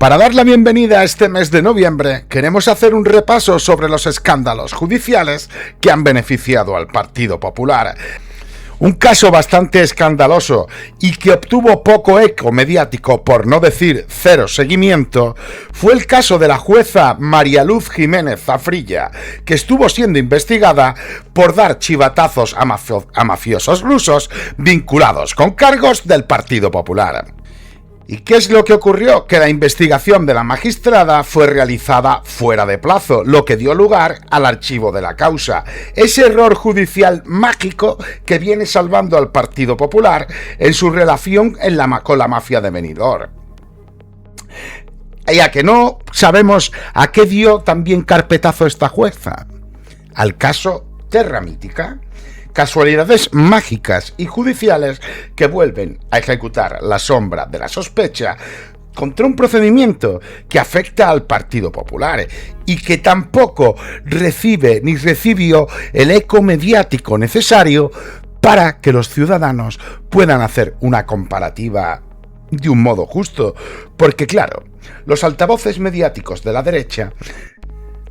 Para dar la bienvenida a este mes de noviembre, queremos hacer un repaso sobre los escándalos judiciales que han beneficiado al Partido Popular. Un caso bastante escandaloso y que obtuvo poco eco mediático, por no decir cero seguimiento, fue el caso de la jueza María Luz Jiménez Zafrilla, que estuvo siendo investigada por dar chivatazos a mafiosos rusos vinculados con cargos del Partido Popular. ¿Y qué es lo que ocurrió? Que la investigación de la magistrada fue realizada fuera de plazo, lo que dio lugar al archivo de la causa. Ese error judicial mágico que viene salvando al Partido Popular en su relación con la mafia de Benidorm. Ya que no sabemos a qué dio también carpetazo esta jueza. Al caso Terra Mítica. Casualidades mágicas y judiciales que vuelven a ejecutar la sombra de la sospecha contra un procedimiento que afecta al Partido Popular y que tampoco recibe ni recibió el eco mediático necesario para que los ciudadanos puedan hacer una comparativa de un modo justo, porque claro, los altavoces mediáticos de la derecha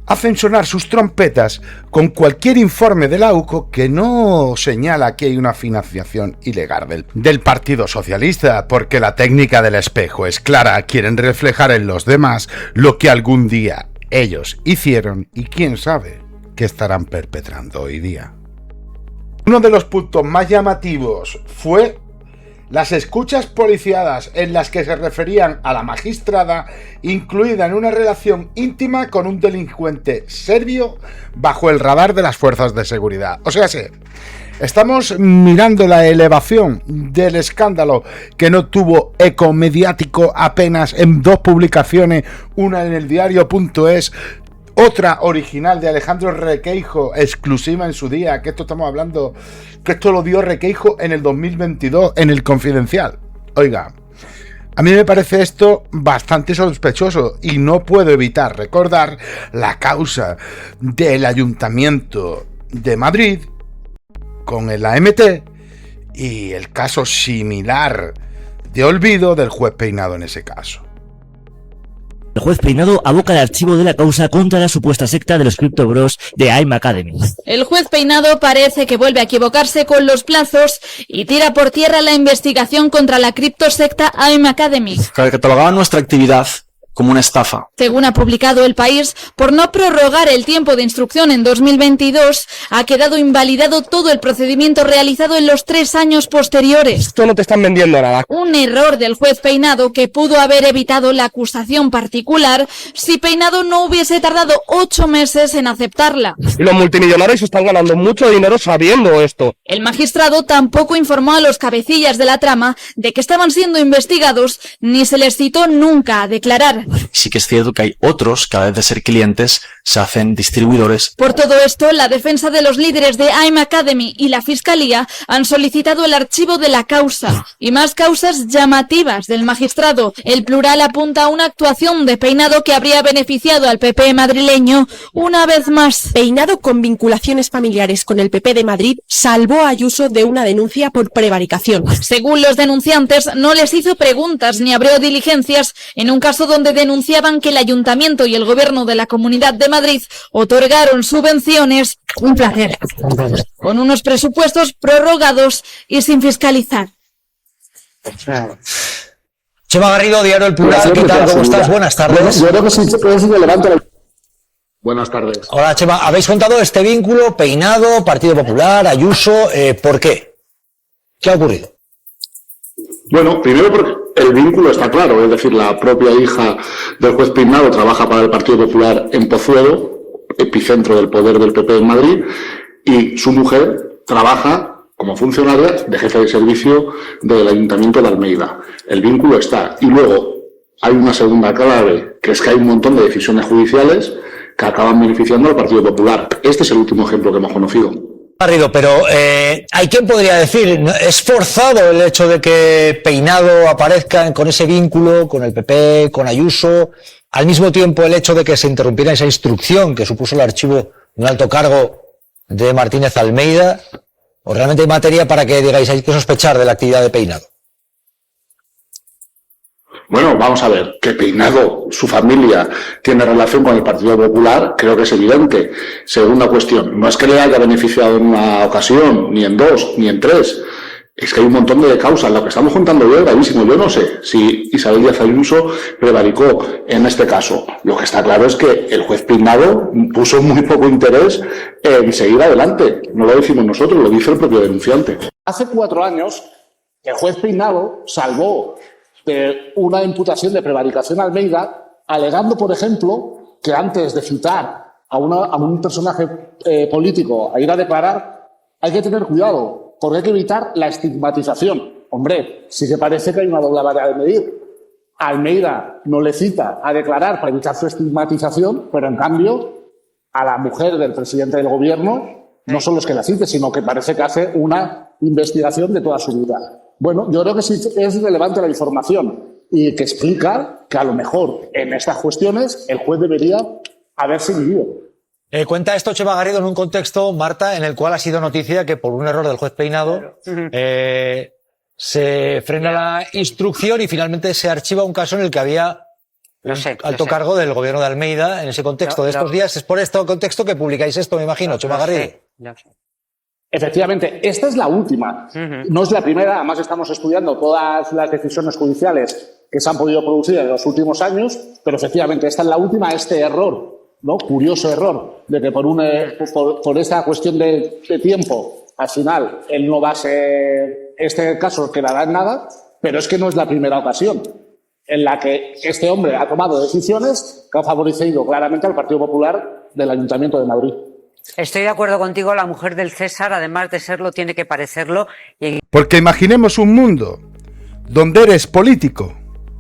hacen sonar sus trompetas con cualquier informe de la UCO que no señala que hay una financiación ilegal del Partido Socialista, porque la técnica del espejo es clara, quieren reflejar en los demás lo que algún día ellos hicieron y quién sabe qué estarán perpetrando hoy día. Uno de los puntos más llamativos fue las escuchas policiadas en las que se referían a la magistrada, incluida en una relación íntima con un delincuente serbio bajo el radar de las fuerzas de seguridad. O sea, sí, estamos mirando la elevación del escándalo que no tuvo eco mediático apenas en dos publicaciones, una en el diario.es, otra original de Alejandro Requeijo, exclusiva en su día, que esto estamos hablando, que esto lo dio Requeijo en el 2022 en El Confidencial. Oiga, a mí me parece esto bastante sospechoso y no puedo evitar recordar la causa del Ayuntamiento de Madrid con el AMT y el caso similar de olvido del juez Peinado en ese caso. El juez Peinado aboca el archivo de la causa contra la supuesta secta de los Crypto Bros de AIM Academy. El juez Peinado parece que vuelve a equivocarse con los plazos y tira por tierra la investigación contra la criptosecta AIM Academy. Catalogaba nuestra actividad como una estafa. Según ha publicado El País, por no prorrogar el tiempo de instrucción en 2022, ha quedado invalidado todo el procedimiento realizado en los 3 años posteriores. Esto no te están vendiendo nada. Un error del juez Peinado que pudo haber evitado la acusación particular si Peinado no hubiese tardado 8 meses en aceptarla. Y los multimillonarios están ganando mucho dinero sabiendo esto. El magistrado tampoco informó a los cabecillas de la trama de que estaban siendo investigados ni se les citó nunca a declarar. Sí que es cierto que hay otros que, a vez de ser clientes, se hacen distribuidores. Por todo esto, la defensa de los líderes de AIM Academy y la Fiscalía han solicitado el archivo de la causa y más causas llamativas del magistrado. El Plural apunta a una actuación de Peinado que habría beneficiado al PP madrileño una vez más. Peinado, con vinculaciones familiares con el PP de Madrid, salvó a Ayuso de una denuncia por prevaricación. Según los denunciantes, no les hizo preguntas ni abrió diligencias en un caso donde denunciaban que el Ayuntamiento y el Gobierno de la Comunidad de Madrid otorgaron subvenciones, un placer, con unos presupuestos prorrogados y sin fiscalizar. Chema Garrido, Diario El Plural, ¿qué tal? ¿Cómo estás? Buenas tardes. Yo creo que sí, Buenas tardes. Hola, Chema. Habéis contado este vínculo, Peinado, Partido Popular, Ayuso, ¿por qué? ¿Qué ha ocurrido? Bueno, primero porque el vínculo está claro, es decir, la propia hija del juez Peinado trabaja para el Partido Popular en Pozuelo, epicentro del poder del PP en Madrid, y su mujer trabaja como funcionaria de jefe de servicio del Ayuntamiento de Almeida. El vínculo está. Y luego hay una segunda clave, que es que hay un montón de decisiones judiciales que acaban beneficiando al Partido Popular. Este es el último ejemplo que hemos conocido. Garrido, pero ¿hay quien podría decir, es forzado el hecho de que Peinado aparezca con ese vínculo con el PP, con Ayuso, al mismo tiempo el hecho de que se interrumpiera esa instrucción que supuso el archivo de un alto cargo de Martínez Almeida? ¿O realmente hay materia para que digáis hay que sospechar de la actividad de Peinado? Bueno, vamos a ver, que Peinado, su familia, tiene relación con el Partido Popular, creo que es evidente. Segunda cuestión, no es que le haya beneficiado en una ocasión, ni en dos, ni en tres. Es que hay un montón de causas. Lo que estamos contando hoy es gravísimo. Yo no sé si Isabel Díaz Ayuso prevaricó en este caso. Lo que está claro es que el juez Peinado puso muy poco interés en seguir adelante. No lo decimos nosotros, lo dice el propio denunciante. Hace 4 años, el juez Peinado salvó de una imputación de prevaricación a Almeida, alegando, por ejemplo, que antes de citar a un personaje político a ir a declarar, hay que tener cuidado, porque hay que evitar la estigmatización. Hombre, sí que parece que hay una doble vara de medir. Almeida no le cita a declarar para evitar su estigmatización, pero en cambio a la mujer del presidente del gobierno no solo es que la cite, sino que parece que hace una investigación de toda su vida. Bueno, yo creo que sí es relevante la información y que explica que a lo mejor en estas cuestiones el juez debería haber seguido. Cuenta esto Chema Garrido en un contexto, Marta, en el cual ha sido noticia que por un error del juez Peinado se frena la instrucción y finalmente se archiva un caso en el que había alto cargo del gobierno de Almeida en ese contexto de estos días. Es por este contexto que publicáis esto, me imagino, Chema Garrido. Efectivamente, esta es la última. No es la primera, además estamos estudiando todas las decisiones judiciales que se han podido producir en los últimos años, pero efectivamente esta es la última, este error, ¿no? Curioso error, de que por esta cuestión de tiempo, al final, él no va a ser, este caso quedará en nada, pero es que no es la primera ocasión en la que este hombre ha tomado decisiones que han favorecido claramente al Partido Popular del Ayuntamiento de Madrid. Estoy de acuerdo contigo, la mujer del César, además de serlo, tiene que parecerlo. Porque imaginemos un mundo donde eres político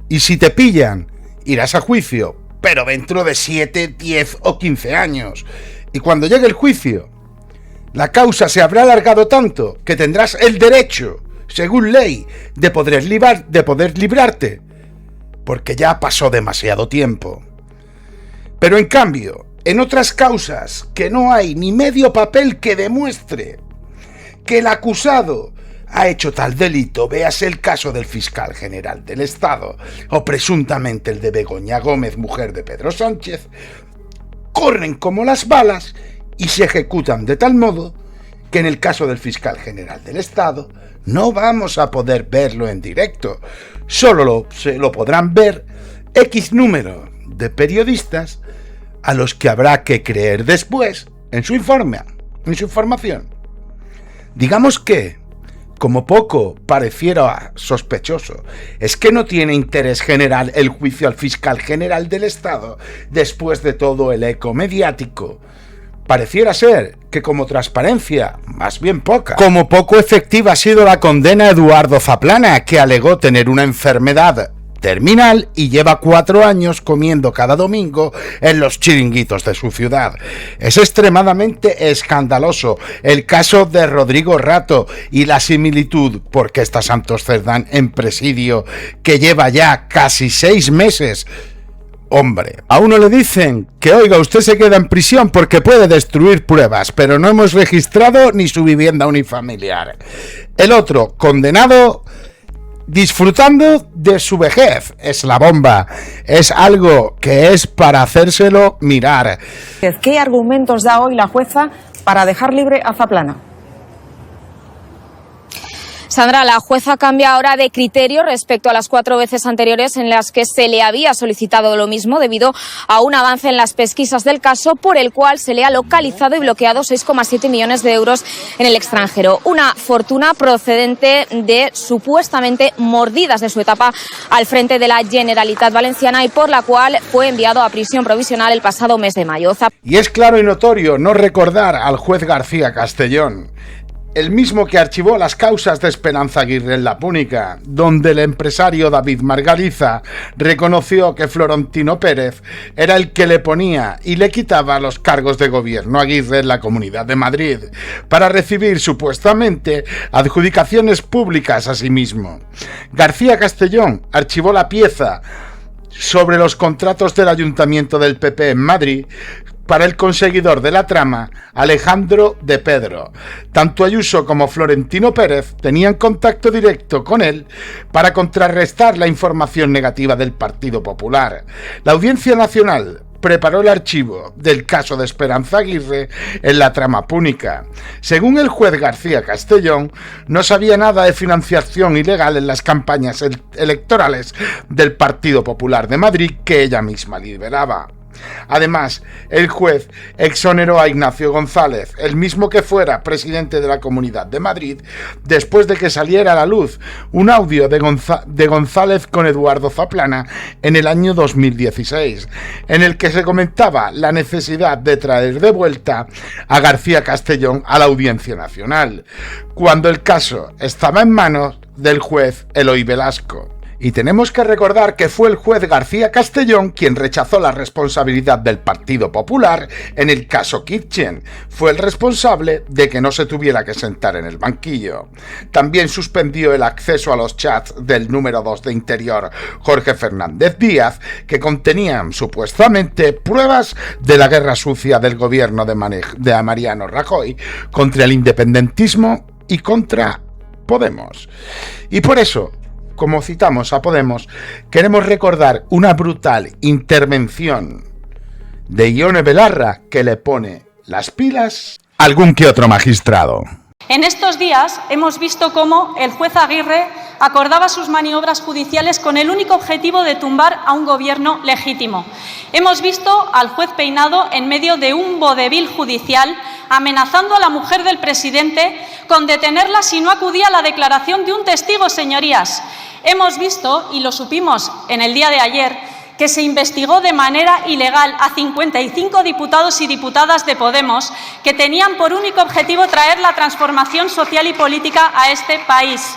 y si te pillan, irás a juicio, pero dentro de 7, 10 o 15 años. Y cuando llegue el juicio, la causa se habrá alargado tanto que tendrás el derecho, según ley, de poder librarte, porque ya pasó demasiado tiempo. Pero en cambio, en otras causas que no hay ni medio papel que demuestre que el acusado ha hecho tal delito, véase el caso del fiscal general del Estado o presuntamente el de Begoña Gómez, mujer de Pedro Sánchez, corren como las balas y se ejecutan de tal modo que en el caso del fiscal general del Estado no vamos a poder verlo en directo, solo se lo podrán ver X número de periodistas a los que habrá que creer después en su información. Digamos que, como poco pareciera sospechoso, es que no tiene interés general el juicio al fiscal general del Estado después de todo el eco mediático. Pareciera ser que como transparencia, más bien poca. Como poco efectiva ha sido la condena a Eduardo Zaplana, que alegó tener una enfermedad terminal y lleva 4 años comiendo cada domingo en los chiringuitos de su ciudad. Es extremadamente escandaloso el caso de Rodrigo Rato y la similitud, porque está Santos Cerdán en presidio, que lleva ya casi 6 meses. Hombre, a uno le dicen que oiga, usted se queda en prisión porque puede destruir pruebas, pero no hemos registrado ni su vivienda unifamiliar. El otro, condenado, disfrutando de su vejez. Es la bomba, es algo que es para hacérselo mirar. ¿Qué argumentos da hoy la jueza para dejar libre a Zaplana? Sandra, la jueza cambia ahora de criterio respecto a las 4 veces anteriores en las que se le había solicitado lo mismo debido a un avance en las pesquisas del caso por el cual se le ha localizado y bloqueado 6,7 millones de euros en el extranjero. Una fortuna procedente de supuestamente mordidas de su etapa al frente de la Generalitat Valenciana y por la cual fue enviado a prisión provisional el pasado mes de mayo. Y es claro y notorio no recordar al juez García Castellón, el mismo que archivó las causas de Esperanza Aguirre en La Púnica, donde el empresario David Margariza reconoció que Florentino Pérez era el que le ponía y le quitaba los cargos de gobierno a Aguirre en la Comunidad de Madrid, para recibir supuestamente adjudicaciones públicas a sí mismo. García Castellón archivó la pieza sobre los contratos del Ayuntamiento del PP en Madrid para el conseguidor de la trama, Alejandro de Pedro. Tanto Ayuso como Florentino Pérez tenían contacto directo con él para contrarrestar la información negativa del Partido Popular. La Audiencia Nacional preparó el archivo del caso de Esperanza Aguirre en la trama púnica. Según el juez García Castellón, no sabía nada de financiación ilegal en las campañas electorales del Partido Popular de Madrid que ella misma lideraba. Además, el juez exoneró a Ignacio González, el mismo que fuera presidente de la Comunidad de Madrid, después de que saliera a la luz un audio de González con Eduardo Zaplana en el año 2016, en el que se comentaba la necesidad de traer de vuelta a García Castellón a la Audiencia Nacional, cuando el caso estaba en manos del juez Eloy Velasco. Y tenemos que recordar que fue el juez García Castellón quien rechazó la responsabilidad del Partido Popular en el caso Kitchen. Fue el responsable de que no se tuviera que sentar en el banquillo. También suspendió el acceso a los chats del número 2 de Interior, Jorge Fernández Díaz, que contenían supuestamente pruebas de la guerra sucia del gobierno de Mariano Rajoy contra el independentismo y contra Podemos. Y por eso, como citamos a Podemos, queremos recordar una brutal intervención de Ione Belarra que le pone las pilas a algún que otro magistrado. En estos días hemos visto cómo el juez Aguirre acordaba sus maniobras judiciales con el único objetivo de tumbar a un gobierno legítimo. Hemos visto al juez Peinado en medio de un vodevil judicial amenazando a la mujer del presidente con detenerla si no acudía a la declaración de un testigo, señorías. Hemos visto, y lo supimos en el día de ayer, que se investigó de manera ilegal a 55 diputados y diputadas de Podemos que tenían por único objetivo traer la transformación social y política a este país.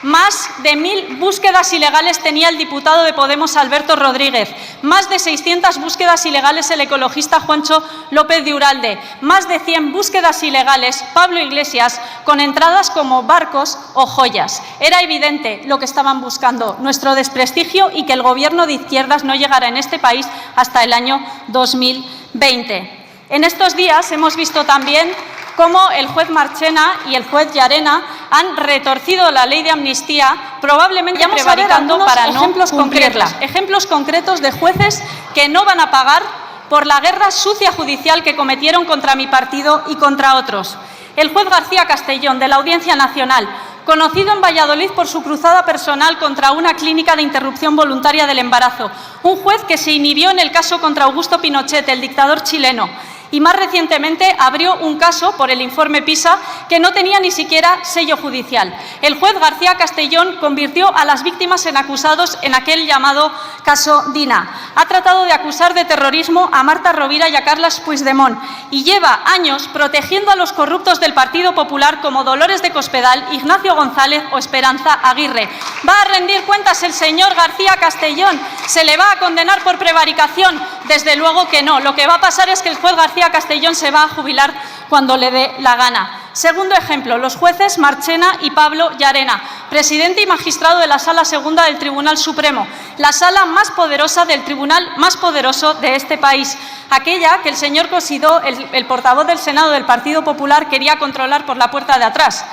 Más de 1.000 búsquedas ilegales tenía el diputado de Podemos Alberto Rodríguez, más de 600 búsquedas ilegales el ecologista Juancho López de Uralde, más de 100 búsquedas ilegales Pablo Iglesias, con entradas como barcos o joyas. Era evidente lo que estaban buscando, nuestro desprestigio y que el gobierno de izquierdas no llegara en este país hasta el año 2020. En estos días hemos visto también cómo el juez Marchena y el juez Llarena han retorcido la ley de amnistía, probablemente prevaricando para no cumplirla. Ejemplos concretos de jueces que no van a pagar por la guerra sucia judicial que cometieron contra mi partido y contra otros. El juez García Castellón, de la Audiencia Nacional, conocido en Valladolid por su cruzada personal contra una clínica de interrupción voluntaria del embarazo. Un juez que se inhibió en el caso contra Augusto Pinochet, el dictador chileno. Y más recientemente abrió un caso por el informe PISA que no tenía ni siquiera sello judicial. El juez García Castellón convirtió a las víctimas en acusados en aquel llamado caso Dina. Ha tratado de acusar de terrorismo a Marta Rovira y a Carles Puigdemont y lleva años protegiendo a los corruptos del Partido Popular como Dolores de Cospedal, Ignacio González o Esperanza Aguirre. ¿Va a rendir cuentas el señor García Castellón? ¿Se le va a condenar por prevaricación? Desde luego que no. Lo que va a pasar es que el juez García Castellón se va a jubilar cuando le dé la gana. Segundo ejemplo, los jueces Marchena y Pablo Llarena, presidente y magistrado de la Sala Segunda del Tribunal Supremo, la sala más poderosa del tribunal más poderoso de este país, aquella que el señor Cosidó, el portavoz del Senado del Partido Popular, quería controlar por la puerta de atrás.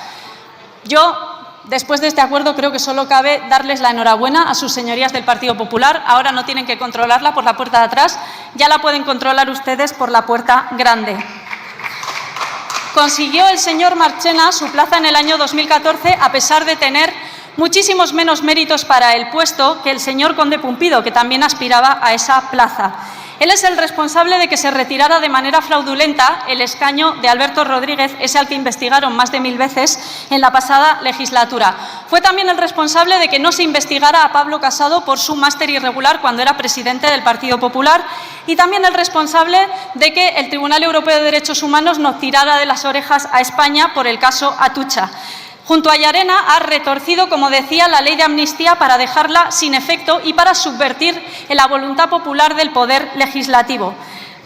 Después de este acuerdo, creo que solo cabe darles la enhorabuena a sus señorías del Partido Popular. Ahora no tienen que controlarla por la puerta de atrás, ya la pueden controlar ustedes por la puerta grande. Consiguió el señor Marchena su plaza en el año 2014 a pesar de tener muchísimos menos méritos para el puesto que el señor conde Pumpido, que también aspiraba a esa plaza. Él es el responsable de que se retirara de manera fraudulenta el escaño de Alberto Rodríguez, ese al que investigaron más de 1000 veces en la pasada legislatura. Fue también el responsable de que no se investigara a Pablo Casado por su máster irregular cuando era presidente del Partido Popular y también el responsable de que el Tribunal Europeo de Derechos Humanos nos tirara de las orejas a España por el caso Atucha. Junto a Llarena ha retorcido, como decía, la ley de amnistía para dejarla sin efecto y para subvertir la voluntad popular del poder legislativo.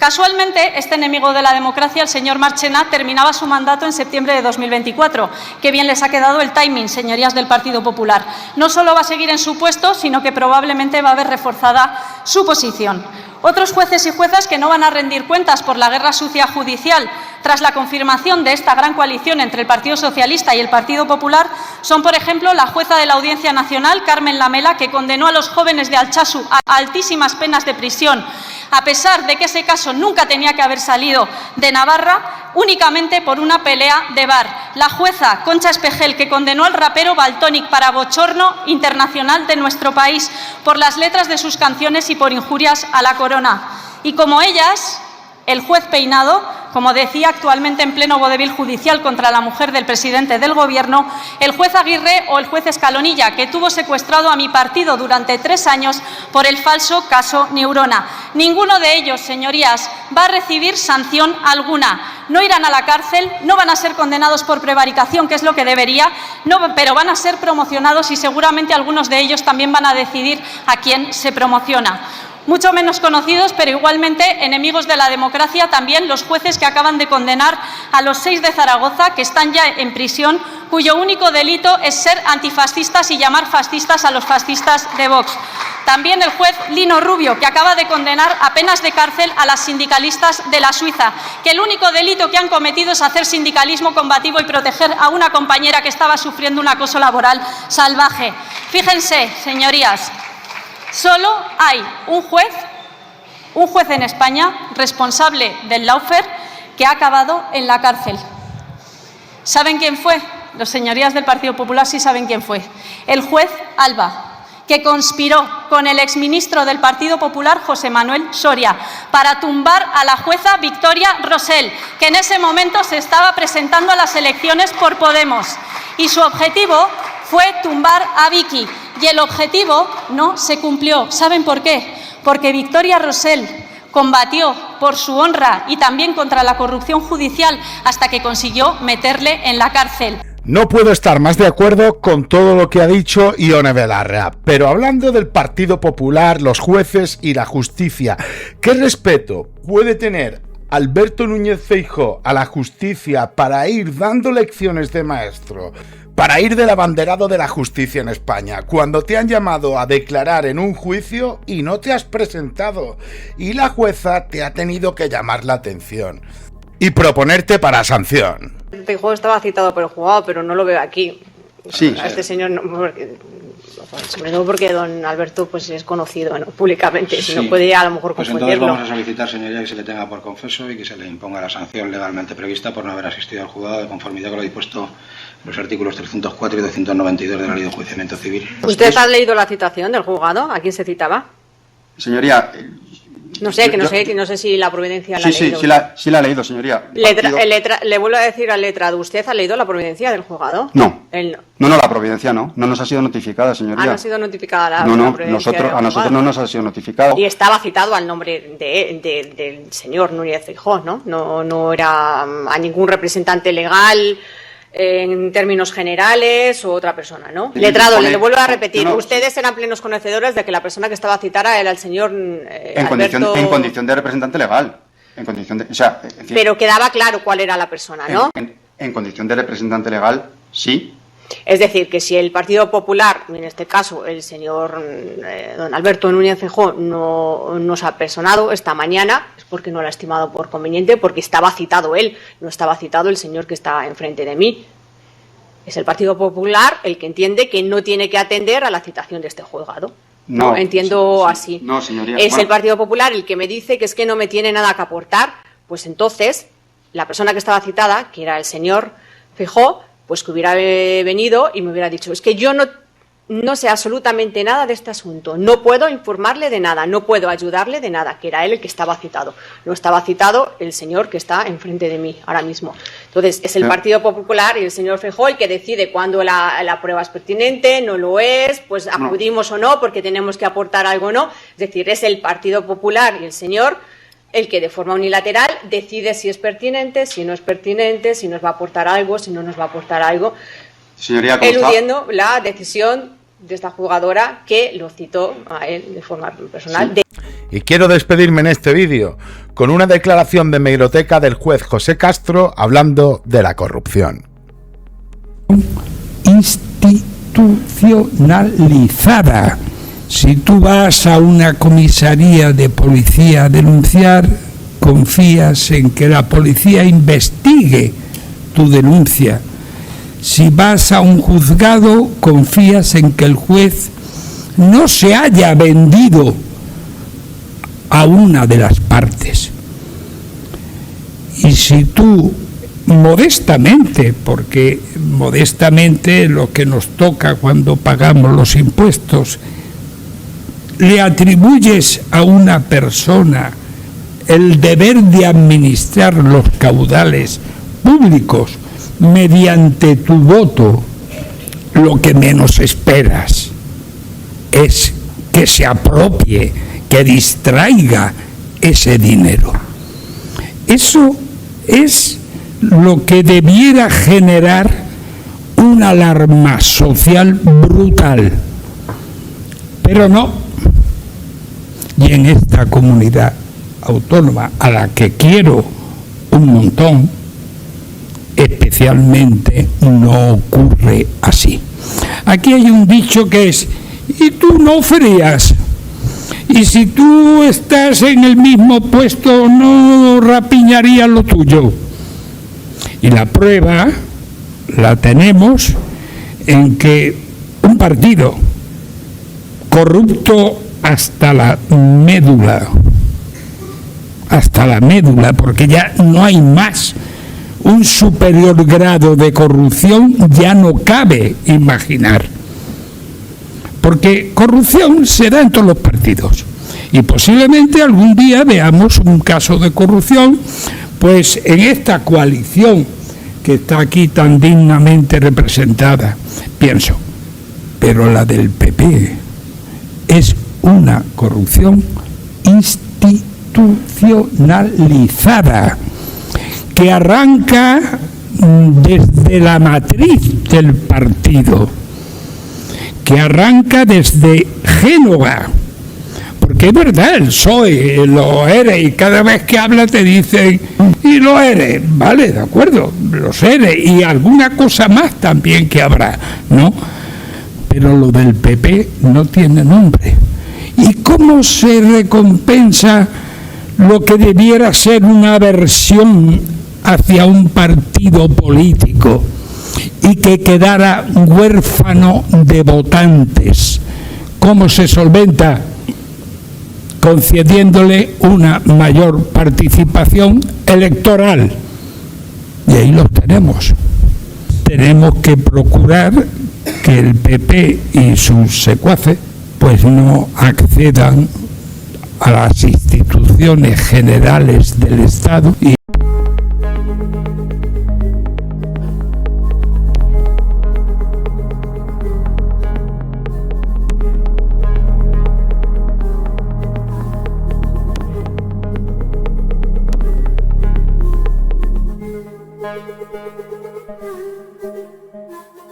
Casualmente, este enemigo de la democracia, el señor Marchena, terminaba su mandato en septiembre de 2024. Qué bien les ha quedado el timing, señorías del Partido Popular. No solo va a seguir en su puesto, sino que probablemente va a ver reforzada su posición. Otros jueces y juezas que no van a rendir cuentas por la guerra sucia judicial tras la confirmación de esta gran coalición entre el Partido Socialista y el Partido Popular son, por ejemplo, la jueza de la Audiencia Nacional, Carmen Lamela, que condenó a los jóvenes de Altsasu a altísimas penas de prisión, a pesar de que ese caso nunca tenía que haber salido de Navarra, únicamente por una pelea de bar. La jueza Concha Espejel, que condenó al rapero Valtonyc para bochorno internacional de nuestro país por las letras de sus canciones y por injurias a la corona. Y como ellas, el juez Peinado, como decía, actualmente en pleno vodevil judicial contra la mujer del presidente del Gobierno, el juez Aguirre o el juez Escalonilla, que tuvo secuestrado a mi partido durante 3 años por el falso caso Neurona. Ninguno de ellos, señorías, va a recibir sanción alguna. No irán a la cárcel, no van a ser condenados por prevaricación, que es lo que debería, pero van a ser promocionados y seguramente algunos de ellos también van a decidir a quién se promociona. Mucho menos conocidos, pero igualmente enemigos de la democracia, también los jueces que acaban de condenar a los 6 de Zaragoza, que están ya en prisión, cuyo único delito es ser antifascistas y llamar fascistas a los fascistas de Vox. También el juez Lino Rubio, que acaba de condenar a penas de cárcel a las sindicalistas de la Suiza, que el único delito que han cometido es hacer sindicalismo combativo y proteger a una compañera que estaba sufriendo un acoso laboral salvaje. Fíjense, señorías, solo hay un juez en España responsable del lawfare que ha acabado en la cárcel. ¿Saben quién fue? Los señorías del Partido Popular sí saben quién fue. El juez Alba, que conspiró con el exministro del Partido Popular, José Manuel Soria, para tumbar a la jueza Victoria Rosell, que en ese momento se estaba presentando a las elecciones por Podemos. Y su objetivo fue tumbar a Vicky. Y el objetivo no se cumplió. ¿Saben por qué? Porque Victoria Rosell combatió por su honra y también contra la corrupción judicial hasta que consiguió meterle en la cárcel. No puedo estar más de acuerdo con todo lo que ha dicho Ione Belarra, pero hablando del Partido Popular, los jueces y la justicia, ¿qué respeto puede tener Alberto Núñez Feijóo a la justicia para ir dando lecciones de maestro, para ir del abanderado de la justicia en España, cuando te han llamado a declarar en un juicio y no te has presentado, y la jueza te ha tenido que llamar la atención y proponerte para sanción? Feijóo estaba citado por el juzgado, pero no lo veo aquí. Sí. A este señor, no, sobre todo porque don Alberto pues es conocido, ¿no?, públicamente, si no puede a lo mejor confundirlo. Pues entonces vamos a solicitar, señoría, que se le tenga por confeso y que se le imponga la sanción legalmente prevista por no haber asistido al juzgado de conformidad con lo dispuesto en los artículos 304 y 292 de la Ley de Enjuiciamiento Civil. ¿Usted ha leído la citación del juzgado? ¿A quién se citaba? Señoría... No sé si la providencia la ha leído. Sí la ha leído, señoría. Le vuelvo a decir al letrado, ¿usted ha leído la providencia del juzgado? No. No, la providencia no nos ha sido notificada, señoría. No ha sido notificada la providencia. A nosotros no nos ha sido notificado. Y estaba citado al nombre del señor Núñez Feijóo, ¿no? No era a ningún representante legal en términos generales o otra persona, ¿no? Letrado, le vuelvo a repetir, ustedes eran plenos conocedores de que la persona que estaba citada era el señor Alberto... En condición de representante legal. Pero quedaba claro cuál era la persona, ¿no? En condición de representante legal, sí. Es decir, que si el Partido Popular, en este caso el señor don Alberto Núñez Feijóo, no se ha personado esta mañana, es porque no lo ha estimado por conveniente, porque estaba citado él, no estaba citado el señor que está enfrente de mí. Es el Partido Popular el que entiende que no tiene que atender a la citación de este juzgado. No entiendo así. No, señoría. Es el Partido Popular el que me dice que es que no me tiene nada que aportar. Pues entonces, la persona que estaba citada, que era el señor Feijóo, pues que hubiera venido y me hubiera dicho, es que yo no sé absolutamente nada de este asunto, no puedo informarle de nada, no puedo ayudarle de nada, que era él el que estaba citado. No estaba citado el señor que está enfrente de mí ahora mismo. Entonces, es el Partido Popular y el señor Feijóo el que decide cuándo la prueba es pertinente, no lo es, pues acudimos o no, porque tenemos que aportar algo o no. Es decir, es el Partido Popular y el señor el que de forma unilateral decide si es pertinente, si no es pertinente, si nos va a aportar algo, si no nos va a aportar algo, señoría, eludiendo la decisión de esta jugadora que lo citó a él de forma personal. Sí. Y quiero despedirme en este vídeo con una declaración de hemeroteca del juez José Castro hablando de la corrupción. Institucionalizada. Si tú vas a una comisaría de policía a denunciar, confías en que la policía investigue tu denuncia. Si vas a un juzgado, confías en que el juez no se haya vendido a una de las partes. Y si tú modestamente, porque modestamente lo que nos toca cuando pagamos los impuestos, le atribuyes a una persona el deber de administrar los caudales públicos mediante tu voto, lo que menos esperas es que se apropie, que distraiga ese dinero. Eso es lo que debiera generar una alarma social brutal. Pero no. Y en esta comunidad autónoma, a la que quiero un montón, especialmente no ocurre así. Aquí hay un dicho que es: y tú no frías, y si tú estás en el mismo puesto no rapiñarías lo tuyo. Y la prueba la tenemos en que un partido corrupto hasta la médula, porque ya no hay más, un superior grado de corrupción ya no cabe imaginar, porque corrupción se da en todos los partidos y posiblemente algún día veamos un caso de corrupción pues en esta coalición que está aquí tan dignamente representada, pienso, pero la del PP es una corrupción institucionalizada que arranca desde la matriz del partido, que arranca desde Génova, porque es verdad, el PSOE lo eres, y cada vez que habla te dicen y lo eres, vale, de acuerdo, los eres, y alguna cosa más también que habrá, ¿no? Pero lo del PP no tiene nombre. ¿Y cómo se recompensa lo que debiera ser una aversión hacia un partido político y que quedara huérfano de votantes? ¿Cómo se solventa? Concediéndole una mayor participación electoral. Y ahí los tenemos. Tenemos que procurar que el PP y sus secuaces pues no accedan a las instituciones generales del Estado y